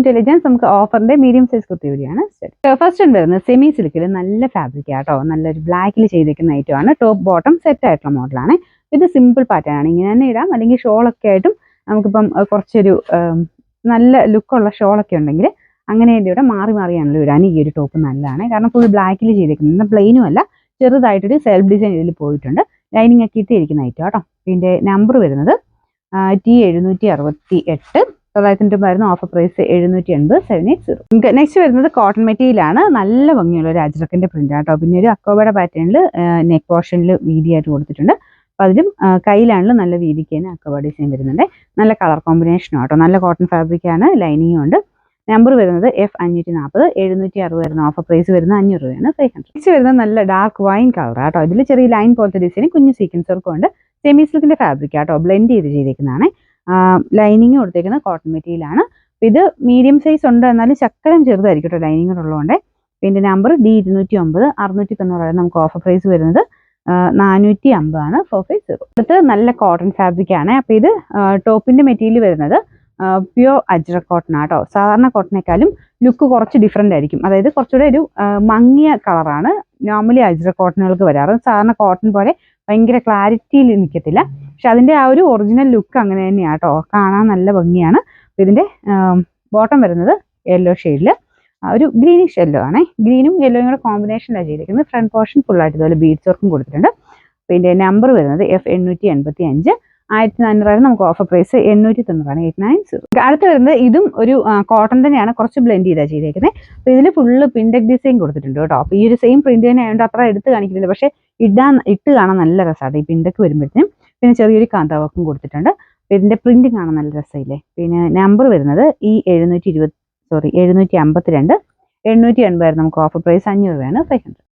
Intelligence നമുക്ക് ഓഫറിന്റെ medium size kurti കൂടിയാണ്. First വരുന്നത് സെമി സിൽക്കിൽ നല്ല ഫാബ്രിക് ആട്ടോ, നല്ലൊരു ബ്ലാക്കിൽ ചെയ്തിരിക്കുന്ന ഐറ്റം ആണ്. ടോപ്പ് ബോട്ടം സെറ്റ് ആയിട്ടുള്ള മോഡലാണ്. ഇത് സിമ്പിൾ പാറ്റേൺ ആണ്, ഇങ്ങനെ തന്നെ ഇടാം. അല്ലെങ്കിൽ ഷോളൊക്കെ ആയിട്ടും നമുക്കിപ്പം കുറച്ചൊരു നല്ല ലുക്കുള്ള ഷോളൊക്കെ ഉണ്ടെങ്കിൽ അങ്ങനെ ഇവിടെ മാറി മാറിയാണല്ലോ ഇടാൻ. ഈ ഒരു ടോപ്പ് നല്ലതാണ്, കാരണം ഫുൾ ബ്ലാക്കിൽ ചെയ്തിരിക്കുന്നത്, പ്ലെയിനും അല്ല, ചെറുതായിട്ടൊരു സെൽഫ് ഡിസൈൻ ഇതിൽ പോയിട്ടുണ്ട്. ലൈനിങ് ഒക്കെ ഇട്ടിരിക്കുന്ന ഐറ്റം കേട്ടോ. ഇതിന്റെ നമ്പർ വരുന്നത് T768. 990 offer price 780 780. നെക്സ്റ്റ് വരുന്നത് കോട്ടൺ മെറ്റീരിയൽ ആണ്. നല്ല ഭംഗിയുള്ള ഒരു അജ്രക്കിന്റെ പ്രിന്റ് ആട്ടോ. പിന്നെ ഒരു അക്കോബയുടെ പാറ്റേണിൽ നെക്ക് പോർഷനിൽ വീതിയായിട്ട് കൊടുത്തിട്ടുണ്ട്. അപ്പോൾ അതിലും കയ്യിലാണെങ്കിലും നല്ല വീതിക്ക് തന്നെ അക്കോബ ഡിസൈൻ വരുന്നുണ്ട്. നല്ല കളർ കോമ്പിനേഷനും ആട്ടോ. നല്ല കോട്ടൺ ഫാബ്രിക് ആണ്, ലൈനിങ്ങും ഉണ്ട്. നമ്പർ വരുന്നത് F540. 760 വരുന്ന ഓഫർ പ്രൈസ് വരുന്നത് 500 രൂപയാണ്. 500. നെക്സ്റ്റ് വരുന്നത് നല്ല ഡാർക്ക് വൈൻ കളർ ആട്ടോ. ഇതിൽ ചെറിയ ലൈൻ പോലത്തെ ഡിസൈൻ, കുഞ്ഞു സീക്വൻസ് വർക്കും ഉണ്ട്. സെമി സിൽക്കിന്റെ ഫാബ്രിക് ആട്ടോ, ബ്ലെൻഡ് ചെയ്തിരിക്കുന്നതാണ്. ലൈനിങ് കൊടുത്തേക്കുന്നത് കോട്ടൺ മെറ്റീരിയൽ ആണ്. ഇത് മീഡിയം സൈസ് ഉണ്ട്, എന്നാലും ശക്കലം ചെറുതായിരിക്കും കേട്ടോ, ലൈനിങ് ഉള്ളതുകൊണ്ട്. ഇതിന്റെ നമ്പർ D209. 690 നമുക്ക് ഓഫർ പ്രൈസ് വരുന്നത് 450 ആണ്. 450. അടുത്ത് നല്ല കോട്ടൺ ഫാബ്രിക് ആണ്. അപ്പോൾ ഇത് ടോപ്പിന്റെ മെറ്റീരിയൽ വരുന്നത് പ്യൂർ അജ്രക് കോട്ടൺ ആട്ടോ. സാധാരണ കോട്ടണേക്കാളും ലുക്ക് കുറച്ച് ഡിഫറെൻ്റ് ആയിരിക്കും. അതായത് കുറച്ചുകൂടെ ഒരു മങ്ങിയ കളറാണ് നോർമലി അജ്രക് കോട്ടണുകൾക്ക് വരാറ്. സാധാരണ കോട്ടൺ പോലെ ഭയങ്കര ക്ലാരിറ്റിയിൽ നിൽക്കത്തില്ല, പക്ഷെ അതിൻ്റെ ആ ഒരു ഒറിജിനൽ ലുക്ക് അങ്ങനെ തന്നെയാണ് കേട്ടോ. കാണാൻ നല്ല ഭംഗിയാണ്. ഇതിൻ്റെ ബോട്ടം വരുന്നത് യെല്ലോ ഷെയ്ഡിൽ, ഒരു ഗ്രീനിഷ് യെല്ലോ ആണ്. ഗ്രീനും യെല്ലോയും കൂടെ കോമ്പിനേഷനിലാണ് ചെയ്തിരിക്കുന്നത്. ഫ്രണ്ട് പോർഷൻ ഫുള്ളായിട്ട് ഇതുപോലെ ബീഡ്സ് വർക്കും കൊടുത്തിട്ടുണ്ട്. ഇതിൻ്റെ നമ്പർ വരുന്നത് F885. 1400 നമുക്ക് ഓഫർ പ്രൈസ് 890 890. അടുത്ത് വരുന്നത് ഇതും ഒരു കോട്ടൺ തന്നെയാണ്, കുറച്ച് ബ്ലെൻഡ് ചെയ്താണ് ചെയ്തേക്കുന്നത്. അപ്പോൾ ഇതിൽ ഫുള്ള് പിൻഡെക് ഡിസൈൻ കൊടുത്തിട്ടുണ്ട് കേട്ടോ. അപ്പോൾ ഈ ഒരു സെയിം പ്രിന്റ് തന്നെ ആയതുകൊണ്ട് അത്ര എടുത്ത് കാണിക്കുന്നില്ല, പക്ഷേ ഇട്ട് കാണാൻ നല്ല രസമാണ് ഈ പിൻഡെക്ക് വരുമ്പോഴത്തേനും. പിന്നെ ചെറിയൊരു കാന്ത വർക്കും കൊടുത്തിട്ടുണ്ട്. അപ്പോൾ ഇതിൻ്റെ പ്രിന്റ് കാണാൻ നല്ല രസമില്ലേ. പിന്നെ നമ്പർ വരുന്നത് E752. 880 നമുക്ക് ഓഫർ പ്രൈസ് 500 രൂപയാണ്. 500.